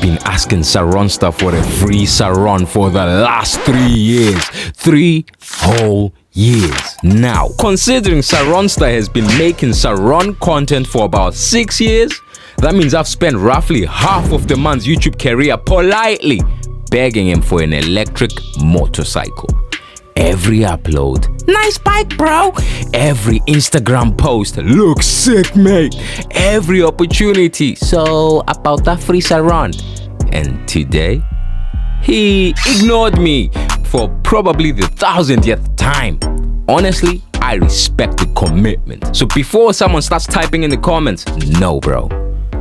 been asking Surronster for a free Surron for the last 3 years. 3 whole years. Now, considering Surronster has been making Surron content for about 6 years, that means I've spent roughly half of the man's YouTube career politely begging him for an electric motorcycle. Every upload, nice bike bro. Every Instagram post, looks sick mate. Every opportunity, so about that free Surron. And today, he ignored me for probably the 1000th time. Honestly, I respect the commitment. So before someone starts typing in the comments, no bro,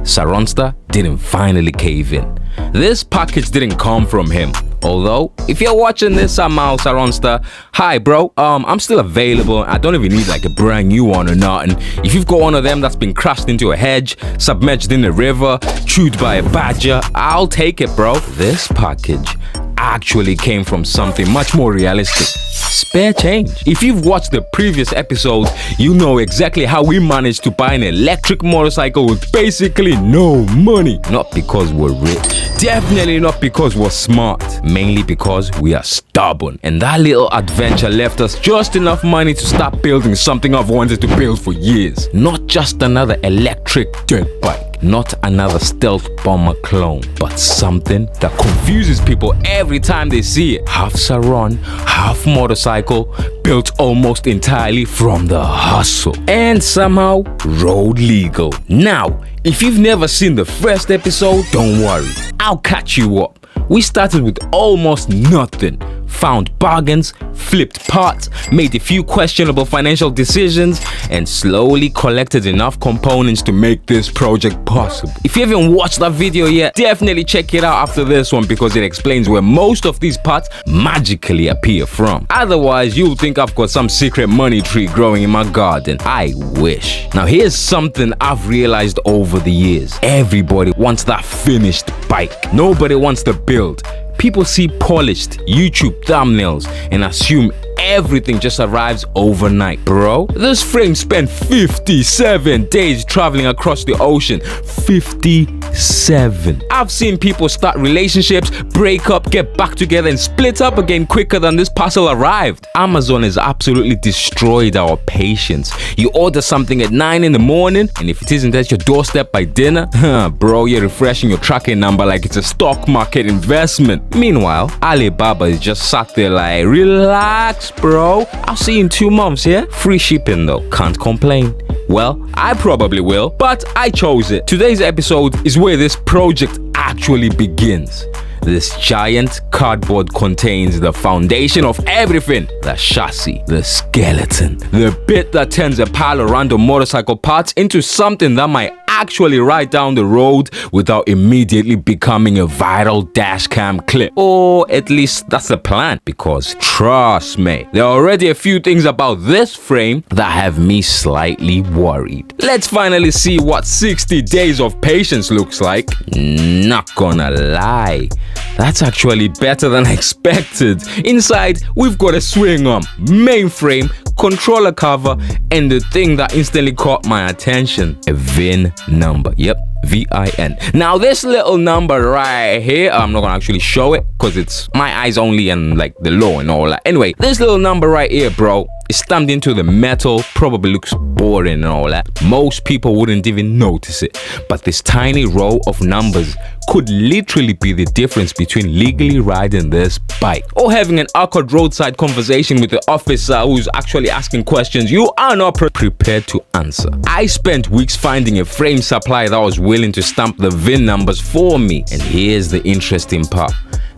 Surronster didn't finally cave in. This package didn't come from him. Although, if you're watching this somehow, Surronster, hi bro, I'm still available. I don't even need like a brand new one or nothing. If you've got one of them that's been crashed into a hedge, submerged in a river, chewed by a badger, I'll take it bro. This package actually came from something much more realistic. Spare change. If you've watched the previous episodes, you know exactly how we managed to buy an electric motorcycle with basically no money. Not because we're rich, definitely not because we're smart, mainly because we are stubborn. And that little adventure left us just enough money to start building something I've wanted to build for years. Not just another electric dirt bike, not another stealth bomber clone, but something that confuses people every time they see it. Half Surron, half motorcycle, built almost entirely from the hustle, and somehow road legal. Now, if you've never seen the first episode, don't worry, I'll catch you up. We started with almost nothing, found bargains, flipped parts, made a few questionable financial decisions, and slowly collected enough components to make this project possible. If you haven't watched that video yet, definitely check it out after this one because it explains where most of these parts magically appear from. Otherwise, you'll think I've got some secret money tree growing in my garden. I wish. Now here's something I've realized over the years. Everybody wants that finished bike. Nobody wants to build. People see polished YouTube thumbnails and assume everything just arrives overnight. Bro, this frame spent 57 days traveling across the ocean. 57. I've seen people start relationships, break up, get back together, and split up again quicker than this parcel arrived. Amazon has absolutely destroyed our patience. You order something at 9 in the morning, and if it isn't at your doorstep by dinner, bro, you're refreshing your tracking number like it's a stock market investment. Meanwhile, Alibaba is just sat there like, relax bro, I'll see you in 2 months, yeah? Free shipping though, can't complain. Well, I probably will, but I chose it. Today's episode is where this project actually begins. This giant cardboard contains the foundation of everything. The chassis, the skeleton, the bit that turns a pile of random motorcycle parts into something that might actually ride down the road without immediately becoming a viral dashcam clip. Or at least that's the plan, because trust me, there are already a few things about this frame that have me slightly worried. Let's finally see what 60 days of patience looks like. Not gonna lie, that's actually better than I expected. Inside, we've got a swing arm, mainframe, controller cover, and the thing that instantly caught my attention, a VIN number. Yep, VIN. Now this little number right here, I'm not gonna actually show it because it's my eyes only and like the law and all that. Anyway, this little number right here, bro, is stamped into the metal, probably looks boring and all that. Most people wouldn't even notice it, but this tiny row of numbers could literally be the difference between legally riding this bike or having an awkward roadside conversation with the officer who's actually asking questions you are not prepared to answer. I spent weeks finding a frame supplier that was willing to stamp the VIN numbers for me, and here's the interesting part.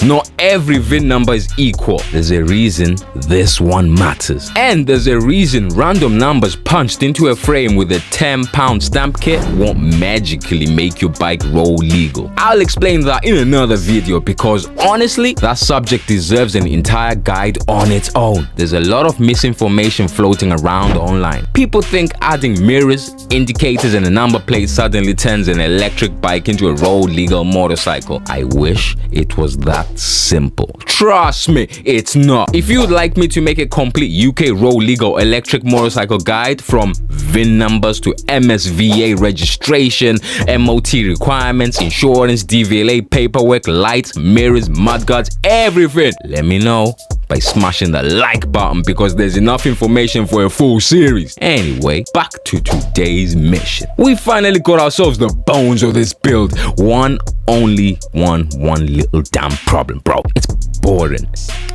Not every VIN number is equal. There's a reason this one matters. And there's a reason random numbers punched into a frame with a £10 stamp kit won't magically make your bike roll legal. I'll explain that in another video because honestly, that subject deserves an entire guide on its own. There's a lot of misinformation floating around online. People think adding mirrors, indicators, and a number plate suddenly turns an electric bike into a road legal motorcycle. I wish it was that that simple. Trust me, it's not. If you would like me to make a complete UK road legal electric motorcycle guide from VIN numbers to MSVA registration, MOT requirements, insurance, DVLA paperwork, lights, mirrors, mudguards, everything, let me know by smashing the like button, because there's enough information for a full series. Anyway, back to today's mission. We finally got ourselves the bones of this build. Only one little damn problem, bro. It's boring.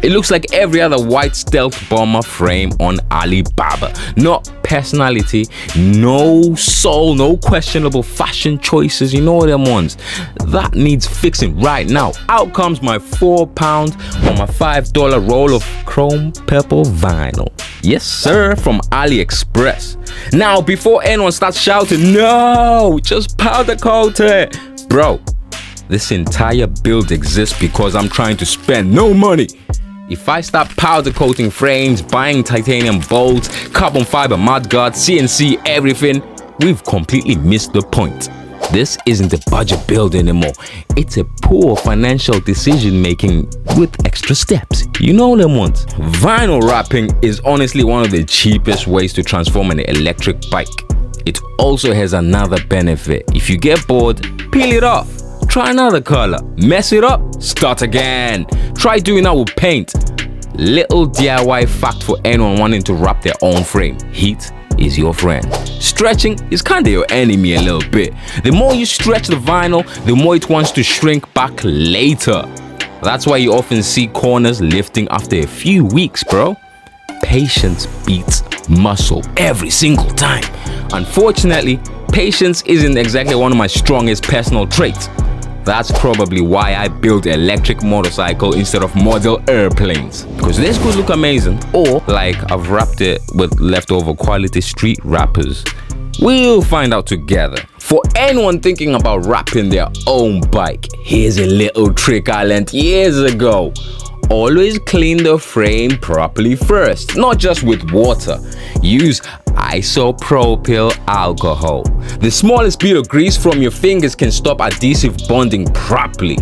It looks like every other white stealth bomber frame on Alibaba. Not personality, no soul, no questionable fashion choices. You know them ones. That needs fixing right now. Out comes my £4 or my $5 roll of chrome purple vinyl. Yes sir, from AliExpress. Now before anyone starts shouting, no, just powder coat it. Bro, this entire build exists because I'm trying to spend no money. If I start powder coating frames, buying titanium bolts, carbon fiber mudguards, CNC everything, we've completely missed the point. This isn't a budget build anymore. It's a poor financial decision making with extra steps. You know them ones. Vinyl wrapping is honestly one of the cheapest ways to transform an electric bike. It also has another benefit. If you get bored, peel it off. Try another color. Mess it up, start again. Try doing that with paint. Little DIY fact for anyone wanting to wrap their own frame. Heat is your friend. Stretching is kind of your enemy a little bit. The more you stretch the vinyl, the more it wants to shrink back later. That's why you often see corners lifting after a few weeks, bro. Patience beats muscle every single time. Unfortunately, patience isn't exactly one of my strongest personal traits. That's probably why I build electric motorcycle instead of model airplanes. Because this could look amazing, or like I've wrapped it with leftover quality street wrappers. We'll find out together. For anyone thinking about wrapping their own bike, here's a little trick I learned years ago. Always clean the frame properly first, not just with water. Use Isopropyl alcohol. The smallest bit of grease from your fingers can stop adhesive bonding properly.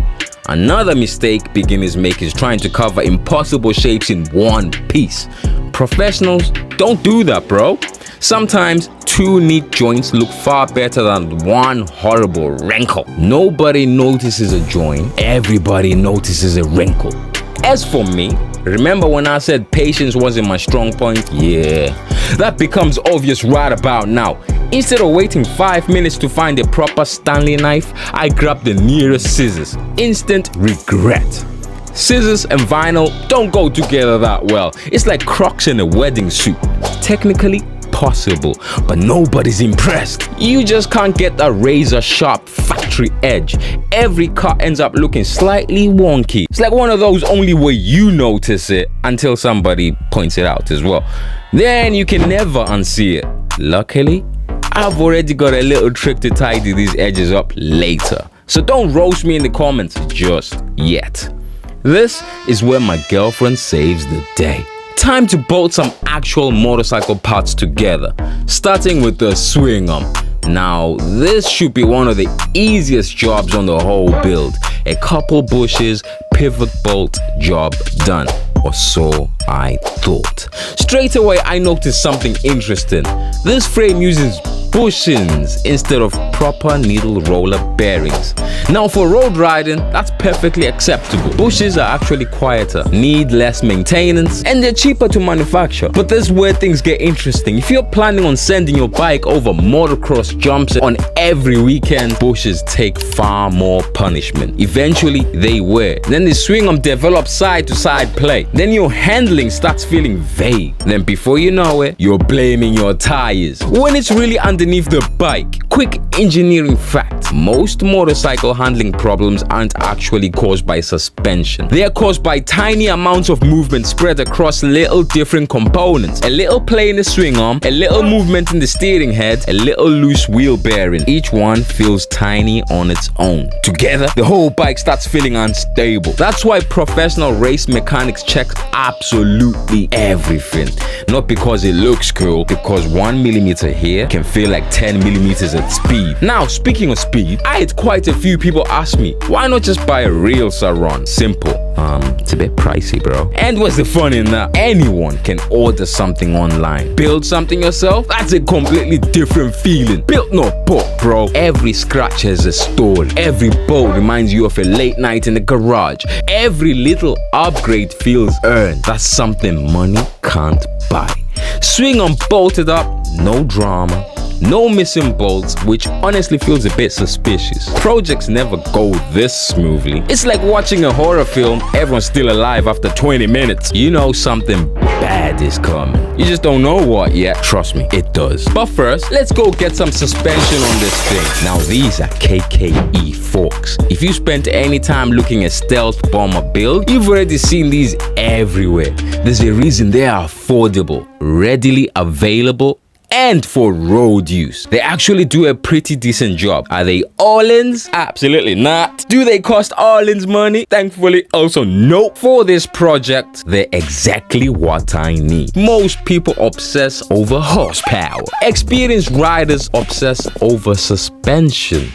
Another mistake beginners make is trying to cover impossible shapes in one piece. Professionals don't do that, bro. Sometimes two neat joints look far better than one horrible wrinkle. Nobody notices a joint, everybody notices a wrinkle. As for me, remember when I said patience wasn't my strong point? Yeah, that becomes obvious right about now. Instead of waiting 5 minutes to find a proper Stanley knife, I grabbed the nearest scissors. Instant regret. Scissors and vinyl don't go together that well. It's like Crocs in a wedding suit. Technically possible, but nobody's impressed. You just can't get that razor sharp factory edge. Every cut ends up looking slightly wonky. It's like one of those only way you notice it until somebody points it out as well. Then you can never unsee it. Luckily, I've already got a little trick to tidy these edges up later. So don't roast me in the comments just yet. This is where my girlfriend saves the day. Time to bolt some actual motorcycle parts together, starting with the swing arm. Now, this should be one of the easiest jobs on the whole build. A couple bushes, pivot bolt, job done. Or so I thought. Straight away, I noticed something interesting. This frame uses bushings instead of proper needle roller bearings. Now for road riding, that's perfectly acceptable. Bushes are actually quieter, need less maintenance, and they're cheaper to manufacture. But this is where things get interesting. If you're planning on sending your bike over motocross jumps on every weekend, bushes take far more punishment. Eventually, they wear. Then the swing arm develops side-to-side play. Then your handling starts feeling vague. Then before you know it, you're blaming your tires when it's really underneath the bike. Quick engineering fact: most motorcycle handling problems aren't actually caused by suspension. They are caused by tiny amounts of movement spread across little different components. A little play in the swing arm, a little movement in the steering head, a little loose wheel bearing. Each one feels tiny on its own. Together, the whole bike starts feeling unstable. That's why professional race mechanics check absolutely everything. Not because it looks cool, because 1 millimeter here can feel like 10 millimeters at speed. Now, speaking of speed, I had quite a few people ask me, why not just buy a real Surron? Simple. It's a bit pricey, bro. And what's the fun in that? Anyone can order something online. Build something yourself? That's a completely different feeling. Built not bought, bro. Every scratch has a story. Every bolt reminds you of a late night in the garage. Every little upgrade feels earned. That's something money can't buy. Swing unbolted up, no drama. No missing bolts, which honestly feels a bit suspicious. Projects never go this smoothly. It's like watching a horror film, everyone's still alive after 20 minutes. You know something bad is coming. You just don't know what yet. Trust me, it does. But first, let's go get some suspension on this thing. Now these are KKE forks. If you spent any time looking at stealth bomber build, you've already seen these everywhere. There's a reason they are affordable, readily available, and for road use. They actually do a pretty decent job. Are they all-ins? Absolutely not. Do they cost all-ins money? Thankfully, also no. For this project, they're exactly what I need. Most people obsess over horsepower. Experienced riders obsess over suspension.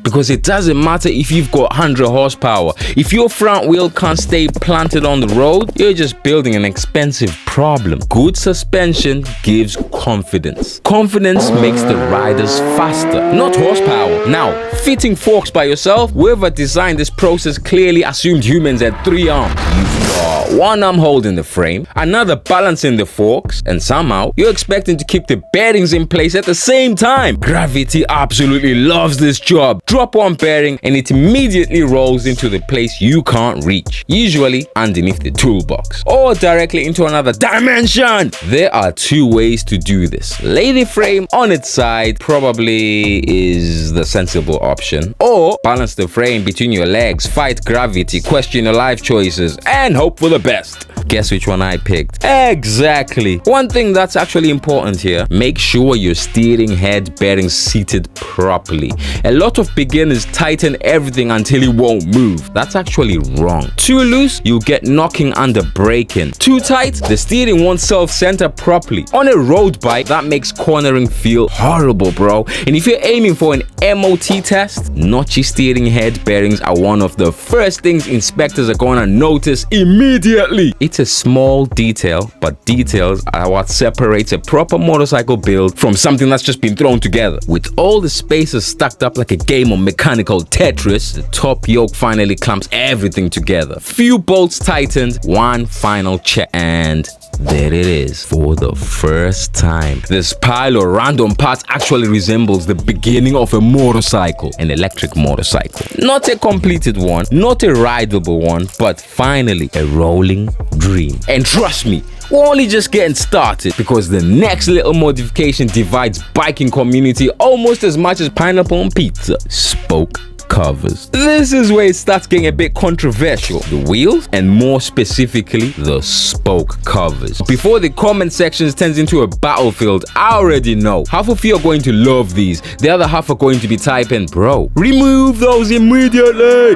Because it doesn't matter if you've got 100 horsepower. If your front wheel can't stay planted on the road, you're just building an expensive problem. Good suspension gives confidence. Confidence makes the riders faster, not horsepower. Now, fitting forks by yourself, whoever designed this process clearly assumed humans had 3 arms. You've got 1 arm holding the frame, another balancing the forks, and somehow you're expecting to keep the bearings in place at the same time. Gravity absolutely loves this job. Drop one bearing and it immediately rolls into the place you can't reach, usually underneath the toolbox or directly into another dimension. There are 2 ways to do this. Lay the frame on its side, probably is the sensible option, or balance the frame between your legs, fight gravity, question your life choices, and hope for the best. Guess which one I picked? Exactly. One thing that's actually important here, make sure your steering head bearings seated properly. A lot of beginners tighten everything until it won't move. That's actually wrong. Too loose, you'll get knocking under braking. Too tight, the steering won't self-center properly. On a road bike, that makes cornering feel horrible, bro. And if you're aiming for an MOT test, notchy steering head bearings are one of the first things inspectors are gonna notice immediately. It's a small detail, but details are what separates a proper motorcycle build from something that's just been thrown together. With all the spaces stacked up like a game of mechanical Tetris, the top yoke finally clamps everything together. Few bolts tightened, one final check, and there it is. For the first time, this pile of random parts actually resembles the beginning of a motorcycle, an electric motorcycle. Not a completed one, not a rideable one, but finally a rolling dream. And trust me, we're only just getting started, because the next little modification divides biking community almost as much as pineapple on pizza: spoke covers. This is where it starts getting a bit controversial. The wheels, and more specifically, the spoke covers. Before the comment sections turns into a battlefield, I already know. Half of you are going to love these. The other half are going to be typing, bro, remove those immediately.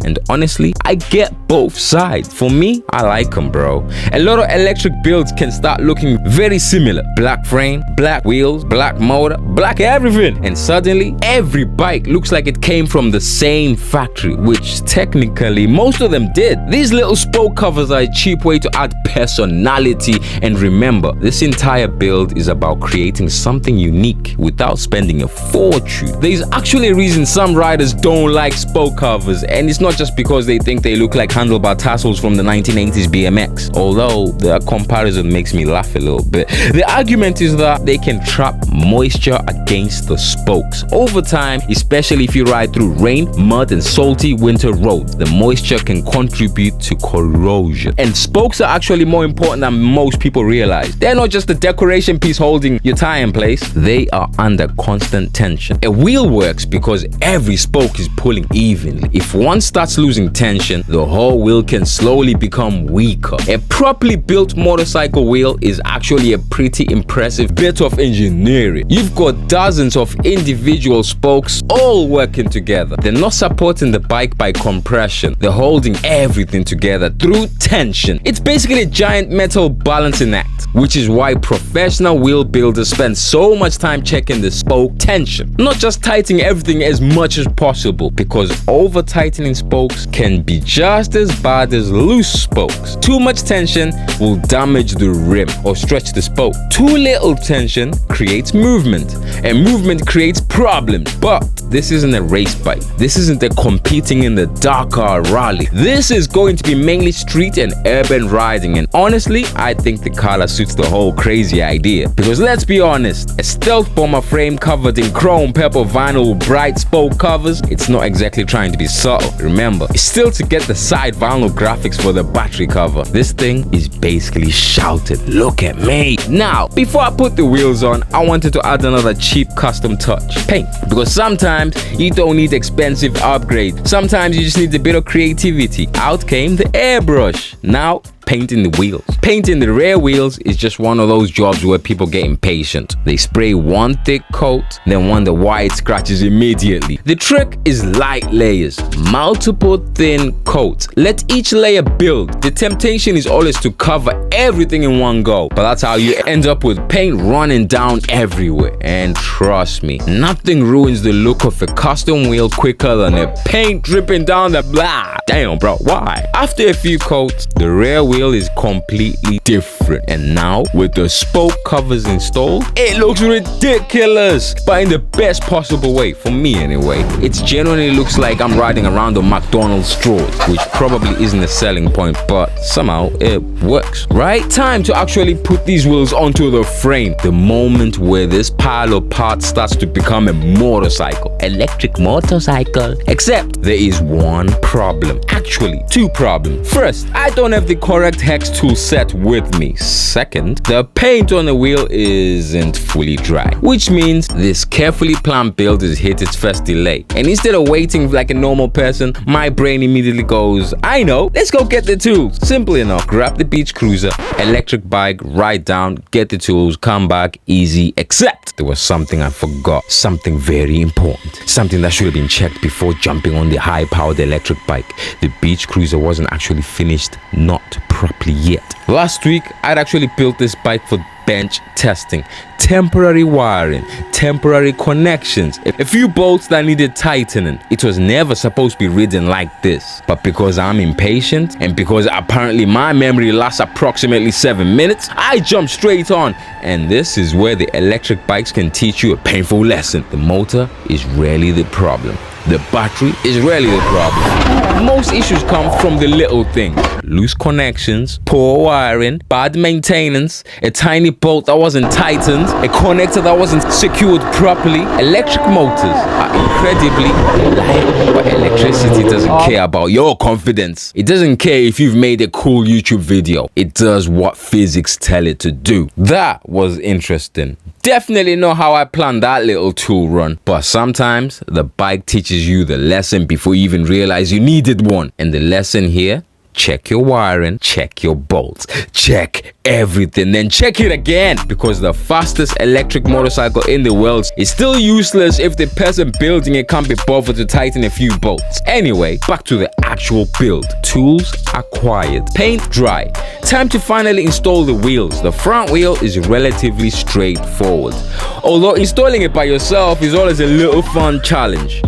And honestly, I get both sides. For me, I like them, bro. A lot of electric builds can start looking very similar. Black frame, black wheels, black motor, black everything. And suddenly, every bike looks like it came from the same factory, which technically most of them did. These little spoke covers are a cheap way to add personality. And remember, this entire build is about creating something unique without spending a fortune. There's actually a reason some riders don't like spoke covers, and it's not just because they think they look like handlebar tassels from the 1980s BMX, although the comparison makes me laugh a little bit. The argument is that they can trap moisture against the spokes. Over time, especially if you ride through rain, mud, and salty winter roads, the moisture can contribute to corrosion. And spokes are actually more important than most people realize. They're not just a decoration piece holding your tire in place, they are under constant tension. A wheel works because every spoke is pulling evenly. If one starts losing tension, the whole wheel can slowly become weaker. A properly built motorcycle wheel is actually a pretty impressive bit of engineering. You've got dozens of individual spokes all working together. They're not supporting the bike by compression, they're holding everything together through tension. It's basically a giant metal balancing act, which is why professional wheel builders spend so much time checking the spoke tension, not just tightening everything as much as possible, because over tightening spokes spokes can be just as bad as loose spokes. Too much tension will damage the rim or stretch the spoke. Too little tension creates movement, and movement creates problems. But this isn't a race bike. This isn't a competing in the Dakar rally. This is going to be mainly street and urban riding, and honestly, I think the color suits the whole crazy idea. Because let's be honest, a stealth bomber frame covered in chrome purple vinyl with bright spoke covers, it's not exactly trying to be subtle. Remember, it's still to get the side vinyl graphics for the battery cover. This thing is basically shouted, look at me. Now, before I put the wheels on, I wanted to add another cheap custom touch, paint. Because sometimes you don't need expensive upgrade. Sometimes you just need a bit of creativity. Out came the airbrush. Now, painting the wheels. Painting the rear wheels is just one of those jobs where people get impatient. They spray one thick coat, then wonder why it scratches immediately. The trick is light layers, multiple thin coats. Let each layer build. The temptation is always to cover everything in one go, but that's how you end up with paint running down everywhere. And trust me, nothing ruins the look of a custom wheel quicker than a paint dripping down the blah. Damn bro, why? After a few coats, the rear wheel is completely different, and now with the spoke covers installed, it looks ridiculous, but in the best possible way, for me anyway. It genuinely looks like I'm riding around on McDonald's straws, which probably isn't a selling point, but somehow it works. Right time to actually put these wheels onto the frame, the moment where this pile of parts starts to become a motorcycle, electric motorcycle. Except there is one problem, actually two problems. First, I don't have the correct hex tool set with me. Second, the paint on the wheel isn't fully dry, which means this carefully planned build has hit its first delay. And instead of waiting like a normal person, my brain immediately goes, I know, let's go get the tools. Simple enough, grab the beach cruiser, electric bike, ride down, get the tools, come back, easy. Except there was something I forgot, something very important, something that should have been checked before jumping on the high-powered electric bike. The beach cruiser wasn't actually finished, not properly yet. Last week, I'd actually built this bike for bench testing, temporary wiring, temporary connections, a few bolts that needed tightening. It was never supposed to be ridden like this, but because I'm impatient and because apparently my memory lasts approximately 7 minutes, I jumped straight on. And this is where the electric bikes can teach you a painful lesson. The motor is rarely the problem. The battery is rarely the problem. Most issues come from the little things. Loose connections, poor wiring, bad maintenance, a tiny bolt that wasn't tightened, a connector that wasn't secured properly. Electric motors are incredibly reliable, but electricity doesn't care about your confidence. It doesn't care if you've made a cool YouTube video. It does what physics tell it to do. That was interesting. Definitely know how I planned that little tool run, but sometimes the bike teaches you the lesson before you even realize you needed one. And the lesson here, check your wiring, check your bolts, check everything, then check it again, because the fastest electric motorcycle in the world is still useless if the person building it can't be bothered to tighten a few bolts. Anyway, back to the actual build. Tools acquired, paint dry, time to finally install the wheels. The front wheel is relatively straightforward, although installing it by yourself is always a little fun challenge.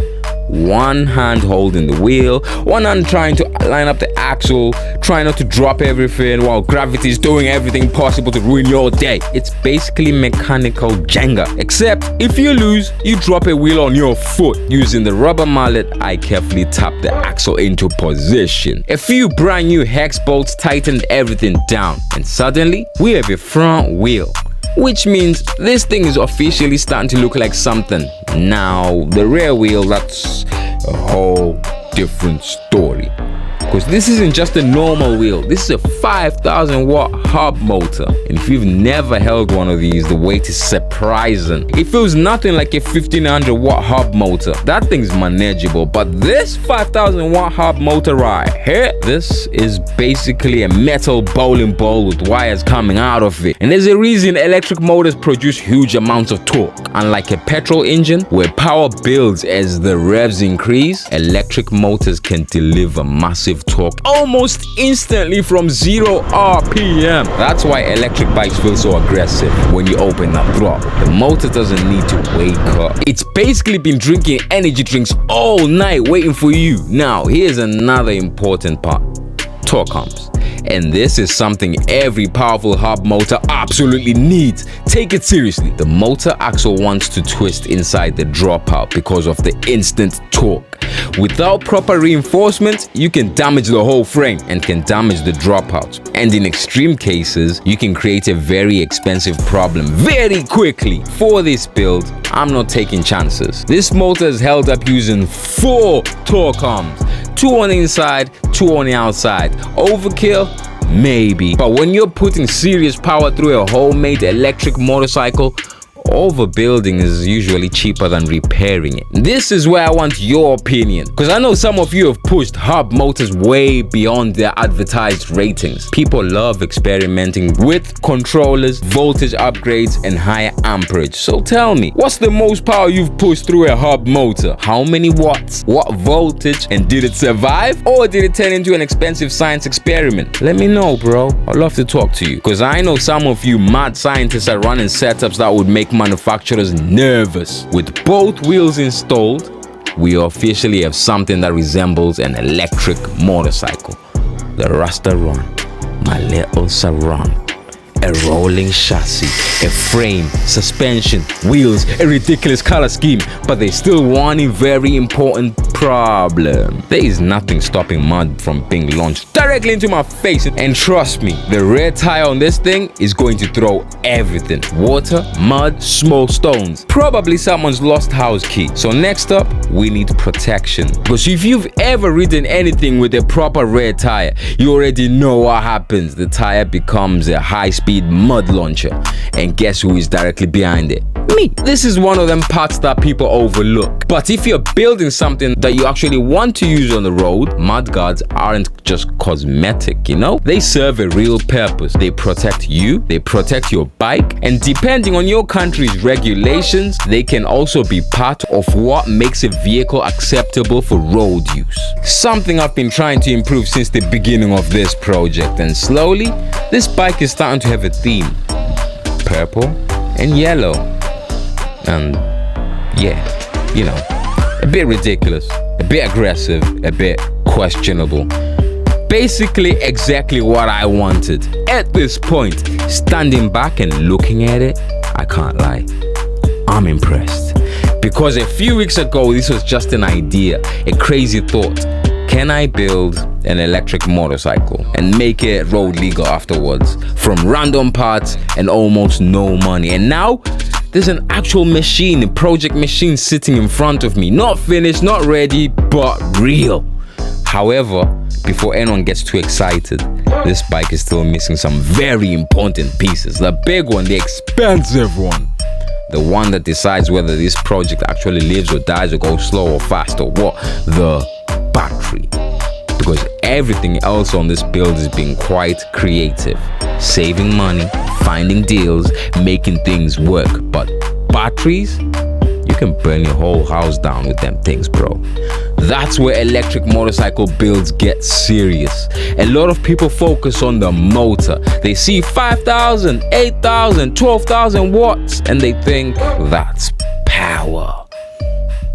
One hand holding the wheel, one hand trying to line up the axle, trying not to drop everything while gravity is doing everything possible to ruin your day. It's basically mechanical Jenga, except if you lose, you drop a wheel on your foot. Using the rubber mallet, I carefully tap the axle into position. A few brand new hex bolts tightened everything down, and suddenly we have a front wheel, which means this thing is officially starting to look like something. Now, the rear wheel, that's a whole different story. Because this isn't just a normal wheel, this is a 5,000 watt hub motor. And if you've never held one of these, the weight is surprising. It feels nothing like a 1,500 watt hub motor. That thing's manageable, but this 5,000 watt hub motor right here, this is basically a metal bowling ball with wires coming out of it. And there's a reason electric motors produce huge amounts of torque. Unlike a petrol engine, where power builds as the revs increase, electric motors can deliver massive of torque almost instantly from 0 RPM. That's why electric bikes feel so aggressive when you open that throttle. The motor doesn't need to wake up. It's basically been drinking energy drinks all night waiting for you. Now, here's another important part. Torque humps. And this is something every powerful hub motor absolutely needs. Take it seriously. The motor axle wants to twist inside the dropout because of the instant torque. Without proper reinforcement, you can damage the whole frame and can damage the dropout. And in extreme cases, you can create a very expensive problem very quickly. For this build, I'm not taking chances. This motor is held up using 4 torque humps. 2 on the inside, 2 on the outside. Overkill? Maybe. But when you're putting serious power through a homemade electric motorcycle, overbuilding is usually cheaper than repairing it. This is where I want your opinion, because I know some of you have pushed hub motors way beyond their advertised ratings. People love experimenting with controllers, voltage upgrades, and higher amperage. So tell me, what's the most power you've pushed through a hub motor? How many watts? What voltage? And did it survive? Or did it turn into an expensive science experiment? Let me know, bro. I'd love to talk to you, because I know some of you mad scientists are running setups that would make manufacturers nervous. With both wheels installed, we officially have something that resembles an electric motorcycle. The Rasta Run, my little Surron. A rolling chassis, a frame, suspension, wheels, a ridiculous color scheme, but there's still one very important problem. There is nothing stopping mud from being launched directly into my face, and trust me, the rear tire on this thing is going to throw everything. Water, mud, small stones, probably someone's lost house key. So next up, we need protection, because if you've ever ridden anything with a proper rear tire, you already know what happens. The tire becomes a high-speed mud launcher, and guess who is directly behind it? Me. This is one of them parts that people overlook. But if you're building something that you actually want to use on the road, mud guards aren't just cosmetic, you know? They serve a real purpose. They protect you, they protect your bike, and depending on your country's regulations, they can also be part of what makes a vehicle acceptable for road use. Something I've been trying to improve since the beginning of this project, and slowly, this bike is starting to have a theme. Purple and yellow. And yeah, you know, a bit ridiculous, a bit aggressive, a bit questionable. Basically exactly what I wanted. At this point, standing back and looking at it, I can't lie, I'm impressed. Because a few weeks ago, this was just an idea, a crazy thought. Can I build an electric motorcycle and make it road legal afterwards from random parts and almost no money? And now there's an actual machine, a project machine sitting in front of me. Not finished, not ready, but real. However, before anyone gets too excited, this bike is still missing some very important pieces. The big one, the expensive one. The one that decides whether this project actually lives or dies or goes slow or fast or what. The battery. Because everything else on this build is being quite creative. Saving money, finding deals, making things work. But batteries, you can burn your whole house down with them things, bro. That's where electric motorcycle builds get serious. A lot of people focus on the motor. They see 5,000, 8,000, 12,000 watts and they think that's power.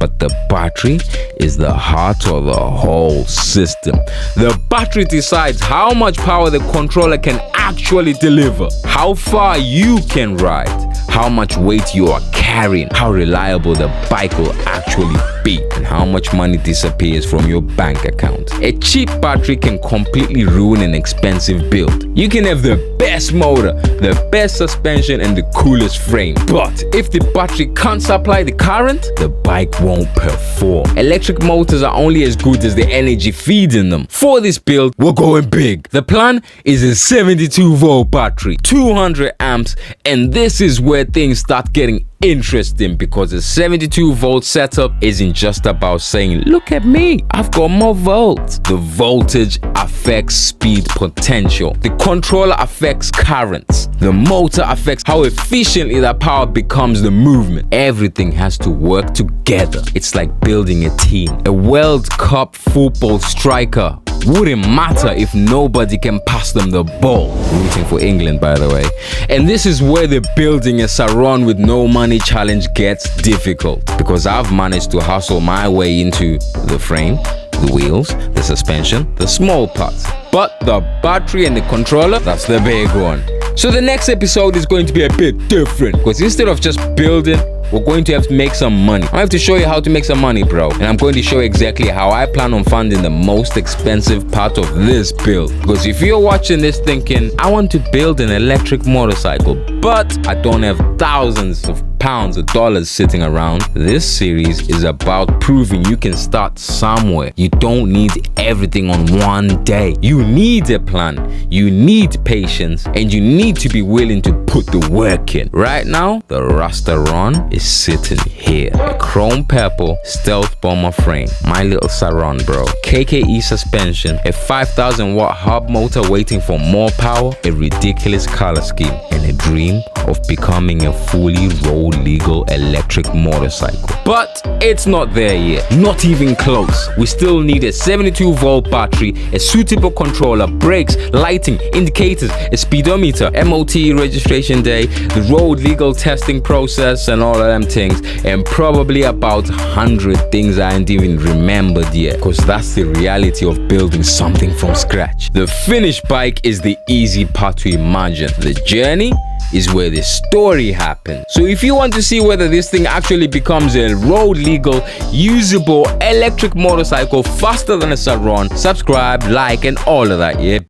But the battery is the heart of the whole system. The battery decides how much power the controller can actually deliver, how far you can ride, how much weight you are carrying, how reliable the bike will actually be, and how much money disappears from your bank account. A cheap battery can completely ruin an expensive build. You can have the best motor, the best suspension, and the coolest frame. But if the battery can't supply the current, the bike won't perform. Electric motors are only as good as the energy feeding them. For this build, we're going big. The plan is a 72-volt battery, 200 amps, and this is where things start getting interesting, because the 72-volt setup isn't just about saying, look at me, I've got more volts. The voltage affects speed potential. The controller affects currents. The motor affects how efficiently that power becomes the movement. Everything has to work together. It's like building a team. A World Cup football striker wouldn't matter if nobody can pass them the ball. Rooting for England, by the way. And this is where the building a Surron with no money challenge gets difficult, because I've managed to hustle my way into the frame, the wheels, the suspension, the small parts. But the battery and the controller, that's the big one. So the next episode is going to be a bit different, because instead of just building, we're going to have to make some money. I have to show you how to make some money, bro. And I'm going to show you exactly how I plan on funding the most expensive part of this build. Because if you're watching this thinking, I want to build an electric motorcycle, but I don't have thousands of pounds or dollars sitting around, this series is about proving you can start somewhere. You don't need everything on one day. You need a plan, you need patience, and you need to be willing to put the work in. Right now, the Rasta is sitting here. A chrome purple stealth bomber frame, my little Surron, bro. KKE suspension, a 5,000 watt hub motor waiting for more power, a ridiculous color scheme, and a dream of becoming a fully road legal electric motorcycle. But it's not there yet, not even close. We still need a 72 volt battery, a suitable controller, brakes, lighting, indicators, a speedometer, MOT registration day, the road legal testing process, and all of them things, and probably about 100 things I ain't even remembered yet, because that's the reality of building something from scratch. The finished bike is the easy part to imagine. The journey is where the story happens. So if you want to see whether this thing actually becomes a road legal, usable electric motorcycle faster than a Surron, subscribe, like, and all of that, yeah.